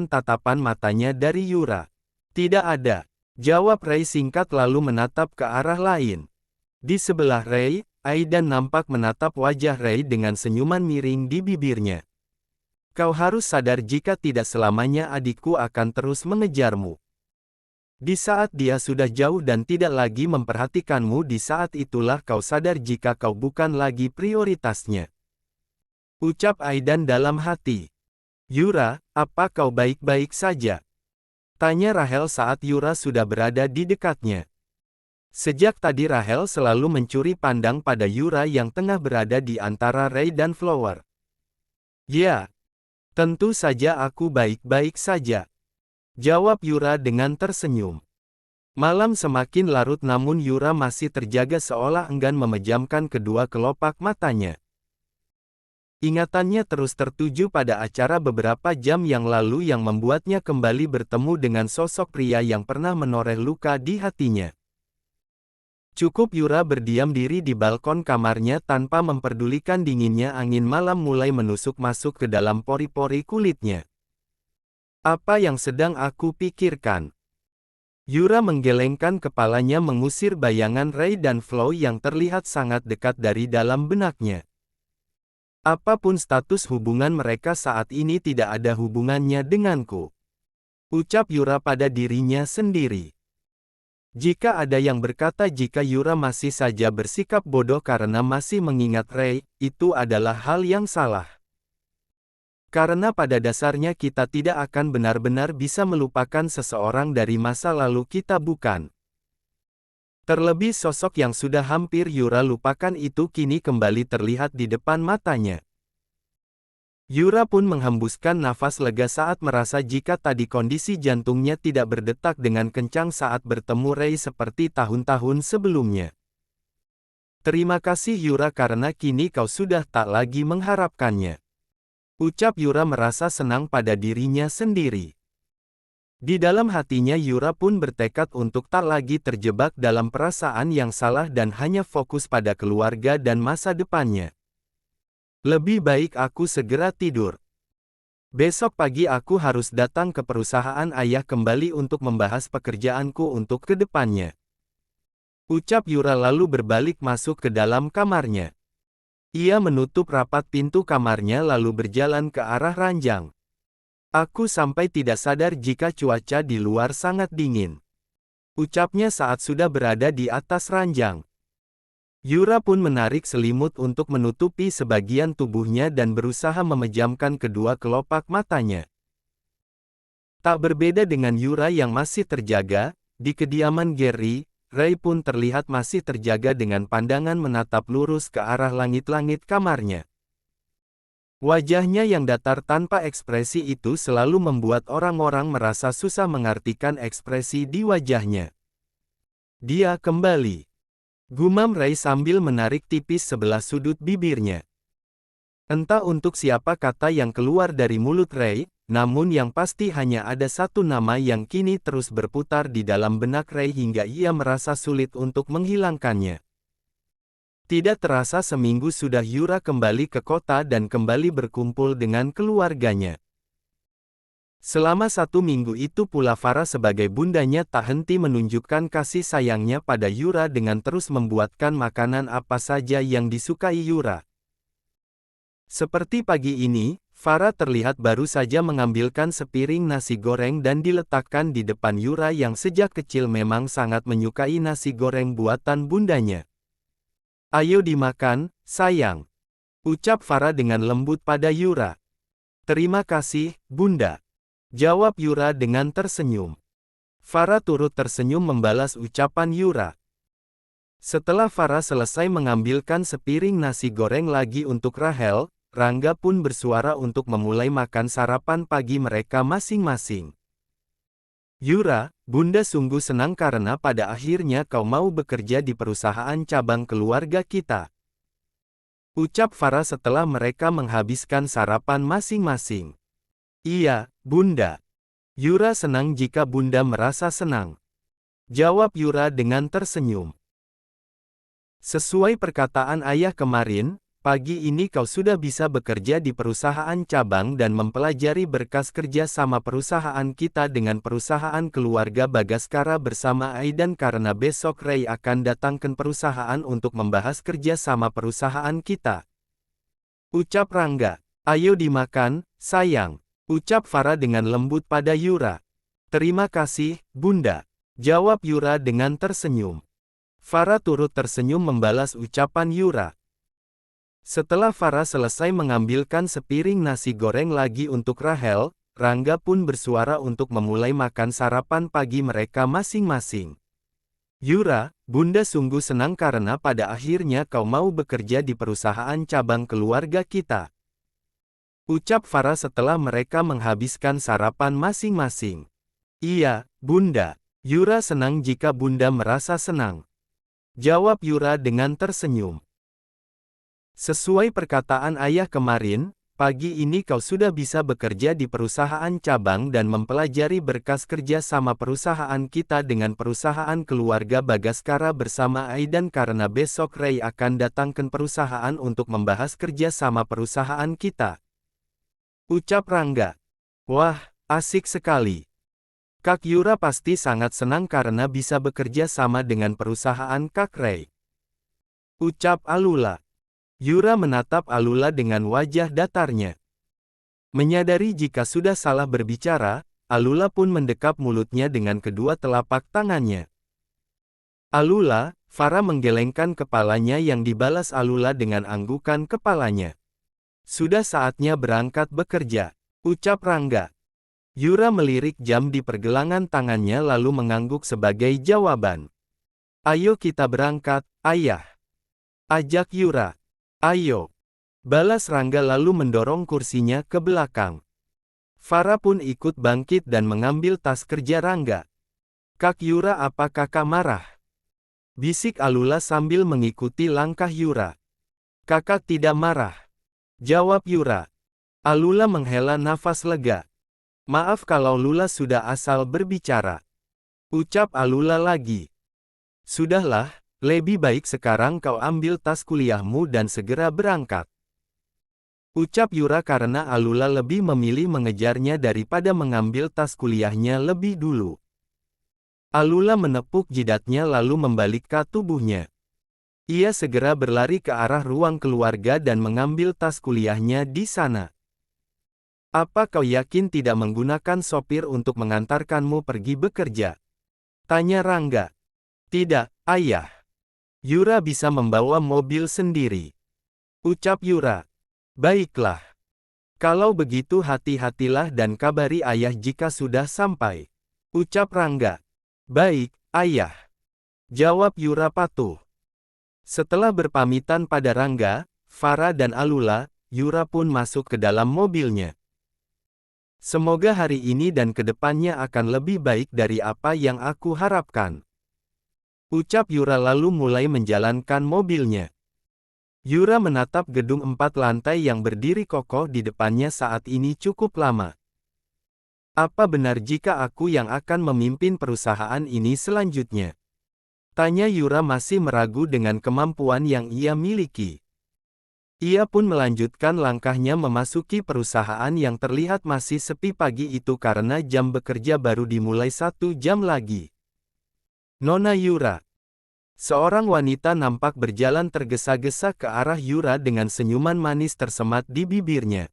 tatapan matanya dari Yura. Tidak ada. Jawab Ray singkat lalu menatap ke arah lain. Di sebelah Ray, Aidan nampak menatap wajah Ray dengan senyuman miring di bibirnya. Kau harus sadar jika tidak selamanya adikku akan terus mengejarmu. Di saat dia sudah jauh dan tidak lagi memperhatikanmu, di saat itulah kau sadar jika kau bukan lagi prioritasnya. Ucap Aidan dalam hati. Yura, apa kau baik-baik saja? Tanya Rahel saat Yura sudah berada di dekatnya. Sejak tadi Rahel selalu mencuri pandang pada Yura yang tengah berada di antara Ray dan Flower. Ya, tentu saja aku baik-baik saja. Jawab Yura dengan tersenyum. Malam semakin larut namun Yura masih terjaga seolah enggan memejamkan kedua kelopak matanya. Ingatannya terus tertuju pada acara beberapa jam yang lalu yang membuatnya kembali bertemu dengan sosok pria yang pernah menoreh luka di hatinya. Cukup Yura berdiam diri di balkon kamarnya tanpa memperdulikan dinginnya angin malam mulai menusuk masuk ke dalam pori-pori kulitnya. Apa yang sedang aku pikirkan? Yura menggelengkan kepalanya mengusir bayangan Ray dan Flo yang terlihat sangat dekat dari dalam benaknya. Apapun status hubungan mereka saat ini tidak ada hubungannya denganku. Ucap Yura pada dirinya sendiri. Jika ada yang berkata jika Yura masih saja bersikap bodoh karena masih mengingat Ray, itu adalah hal yang salah. Karena pada dasarnya kita tidak akan benar-benar bisa melupakan seseorang dari masa lalu kita, bukan? Terlebih sosok yang sudah hampir Yura lupakan itu kini kembali terlihat di depan matanya. Yura pun menghembuskan nafas lega saat merasa jika tadi kondisi jantungnya tidak berdetak dengan kencang saat bertemu Ray seperti tahun-tahun sebelumnya. Terima kasih Yura karena kini kau sudah tak lagi mengharapkannya. Ucap Yura merasa senang pada dirinya sendiri. Di dalam hatinya Yura pun bertekad untuk tak lagi terjebak dalam perasaan yang salah dan hanya fokus pada keluarga dan masa depannya. Lebih baik aku segera tidur. Besok pagi aku harus datang ke perusahaan ayah kembali untuk membahas pekerjaanku untuk ke depannya. Ucap Yura lalu berbalik masuk ke dalam kamarnya. Ia menutup rapat pintu kamarnya lalu berjalan ke arah ranjang. Aku sampai tidak sadar jika cuaca di luar sangat dingin. Ucapnya saat sudah berada di atas ranjang. Yura pun menarik selimut untuk menutupi sebagian tubuhnya dan berusaha memejamkan kedua kelopak matanya. Tak berbeda dengan Yura yang masih terjaga, di kediaman Gary, Ray pun terlihat masih terjaga dengan pandangan menatap lurus ke arah langit-langit kamarnya. Wajahnya yang datar tanpa ekspresi itu selalu membuat orang-orang merasa susah mengartikan ekspresi di wajahnya. Dia kembali. Gumam Ray sambil menarik tipis sebelah sudut bibirnya. Entah untuk siapa kata yang keluar dari mulut Ray, namun yang pasti hanya ada satu nama yang kini terus berputar di dalam benak Ray hingga ia merasa sulit untuk menghilangkannya. Tidak terasa seminggu sudah Yura kembali ke kota dan kembali berkumpul dengan keluarganya. Selama 1 minggu itu pula Farah sebagai bundanya tak henti menunjukkan kasih sayangnya pada Yura dengan terus membuatkan makanan apa saja yang disukai Yura. Seperti pagi ini, Farah terlihat baru saja mengambilkan sepiring nasi goreng dan diletakkan di depan Yura yang sejak kecil memang sangat menyukai nasi goreng buatan bundanya. Ayo dimakan, sayang. Ucap Farah dengan lembut pada Yura. Terima kasih, Bunda. Jawab Yura dengan tersenyum. Farah turut tersenyum membalas ucapan Yura. Setelah Farah selesai mengambilkan sepiring nasi goreng lagi untuk Rahel, Rangga pun bersuara untuk memulai makan sarapan pagi mereka masing-masing. Yura, Bunda sungguh senang karena pada akhirnya kau mau bekerja di perusahaan cabang keluarga kita. Ucap Farah setelah mereka menghabiskan sarapan masing-masing. Iya, Bunda. Yura senang jika Bunda merasa senang. Jawab Yura dengan tersenyum. Sesuai perkataan ayah kemarin, pagi ini kau sudah bisa bekerja di perusahaan cabang dan mempelajari berkas kerja sama perusahaan kita dengan perusahaan keluarga Bagaskara bersama Aidan karena besok Ray akan datangkan perusahaan untuk membahas kerja sama perusahaan kita. Ucap Rangga. Ayo dimakan, sayang. Ucap Farah dengan lembut pada Yura. Terima kasih, Bunda. Jawab Yura dengan tersenyum. Farah turut tersenyum membalas ucapan Yura. Setelah Farah selesai mengambilkan sepiring nasi goreng lagi untuk Rahel, Rangga pun bersuara untuk memulai makan sarapan pagi mereka masing-masing. Yura, Bunda sungguh senang karena pada akhirnya kau mau bekerja di perusahaan cabang keluarga kita. Ucap Farah setelah mereka menghabiskan sarapan masing-masing. Iya, Bunda. Yura senang jika Bunda merasa senang. Jawab Yura dengan tersenyum. Sesuai perkataan ayah kemarin, pagi ini kau sudah bisa bekerja di perusahaan cabang dan mempelajari berkas kerja sama perusahaan kita dengan perusahaan keluarga Bagaskara bersama Aidan karena besok Ray akan datangkan perusahaan untuk membahas kerja sama perusahaan kita. Ucap Rangga. Wah, asik sekali. Kak Yura pasti sangat senang karena bisa bekerja sama dengan perusahaan Kak Ray. Ucap Alula. Yura menatap Alula dengan wajah datarnya. Menyadari jika sudah salah berbicara, Alula pun mendekap mulutnya dengan kedua telapak tangannya. Alula, Farah menggelengkan kepalanya yang dibalas Alula dengan anggukan kepalanya. Sudah saatnya berangkat bekerja, ucap Rangga. Yura melirik jam di pergelangan tangannya lalu mengangguk sebagai jawaban. Ayo kita berangkat, ayah. Ajak Yura. Ayo. Balas Rangga lalu mendorong kursinya ke belakang. Farah pun ikut bangkit dan mengambil tas kerja Rangga. Kak Yura, apa kakak marah? Bisik Alula sambil mengikuti langkah Yura. Kakak tidak marah. Jawab Yura. Alula menghela nafas lega. Maaf kalau Lula sudah asal berbicara. Ucap Alula lagi. Sudahlah, lebih baik sekarang kau ambil tas kuliahmu dan segera berangkat. Ucap Yura karena Alula lebih memilih mengejarnya daripada mengambil tas kuliahnya lebih dulu. Alula menepuk jidatnya lalu membalikkan tubuhnya. Ia segera berlari ke arah ruang keluarga dan mengambil tas kuliahnya di sana. Apa kau yakin tidak menggunakan sopir untuk mengantarkanmu pergi bekerja? Tanya Rangga. Tidak, ayah. Yura bisa membawa mobil sendiri. Ucap Yura. Baiklah. Kalau begitu hati-hatilah dan kabari ayah jika sudah sampai. Ucap Rangga. Baik, ayah. Jawab Yura patuh. Setelah berpamitan pada Rangga, Farah dan Alula, Yura pun masuk ke dalam mobilnya. Semoga hari ini dan kedepannya akan lebih baik dari apa yang aku harapkan. Ucap Yura lalu mulai menjalankan mobilnya. Yura menatap gedung 4 lantai yang berdiri kokoh di depannya saat ini cukup lama. Apa benar jika aku yang akan memimpin perusahaan ini selanjutnya? Tanya Yura masih meragu dengan kemampuan yang ia miliki. Ia pun melanjutkan langkahnya memasuki perusahaan yang terlihat masih sepi pagi itu karena jam bekerja baru dimulai 1 jam lagi. Nona Yura. Seorang wanita nampak berjalan tergesa-gesa ke arah Yura dengan senyuman manis tersemat di bibirnya.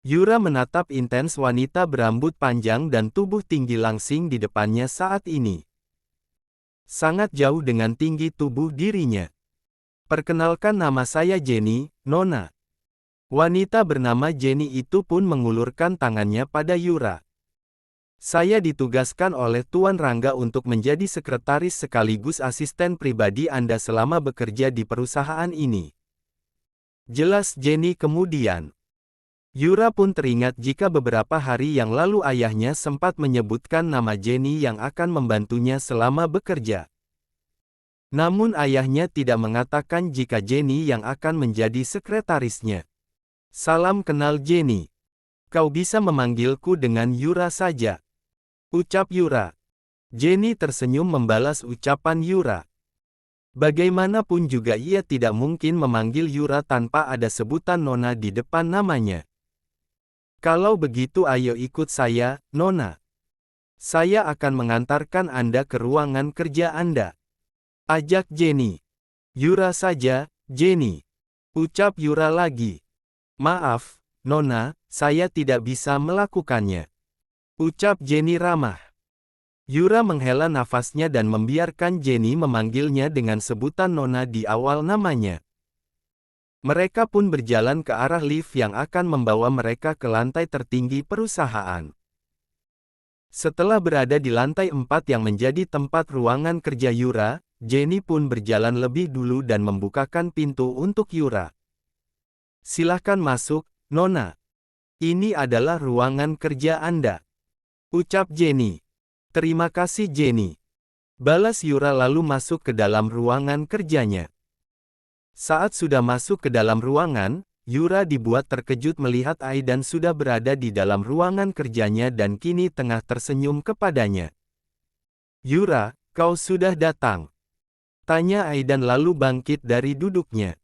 Yura menatap intens wanita berambut panjang dan tubuh tinggi langsing di depannya saat ini. Sangat jauh dengan tinggi tubuh dirinya. Perkenalkan, nama saya Jenny, Nona. Wanita bernama Jenny itu pun mengulurkan tangannya pada Yura. Saya ditugaskan oleh Tuan Rangga untuk menjadi sekretaris sekaligus asisten pribadi Anda selama bekerja di perusahaan ini. Jelas Jenny kemudian. Yura pun teringat jika beberapa hari yang lalu ayahnya sempat menyebutkan nama Jenny yang akan membantunya selama bekerja. Namun ayahnya tidak mengatakan jika Jenny yang akan menjadi sekretarisnya. Salam kenal Jenny. Kau bisa memanggilku dengan Yura saja. Ucap Yura. Jenny tersenyum membalas ucapan Yura. Bagaimanapun juga ia tidak mungkin memanggil Yura tanpa ada sebutan Nona di depan namanya. Kalau begitu ayo ikut saya, Nona. Saya akan mengantarkan Anda ke ruangan kerja Anda. Ajak Jenny. Yura saja, Jenny. Ucap Yura lagi. Maaf, Nona, saya tidak bisa melakukannya. Ucap Jenny ramah. Yura menghela nafasnya dan membiarkan Jenny memanggilnya dengan sebutan Nona di awal namanya. Mereka pun berjalan ke arah lift yang akan membawa mereka ke lantai tertinggi perusahaan. Setelah berada di lantai 4 yang menjadi tempat ruangan kerja Yura, Jenny pun berjalan lebih dulu dan membukakan pintu untuk Yura. Silahkan masuk, Nona. Ini adalah ruangan kerja Anda. Ucap Jenny. Terima kasih Jenny. Balas Yura lalu masuk ke dalam ruangan kerjanya. Saat sudah masuk ke dalam ruangan, Yura dibuat terkejut melihat Aidan sudah berada di dalam ruangan kerjanya dan kini tengah tersenyum kepadanya. Yura, kau sudah datang. Tanya Aidan lalu bangkit dari duduknya.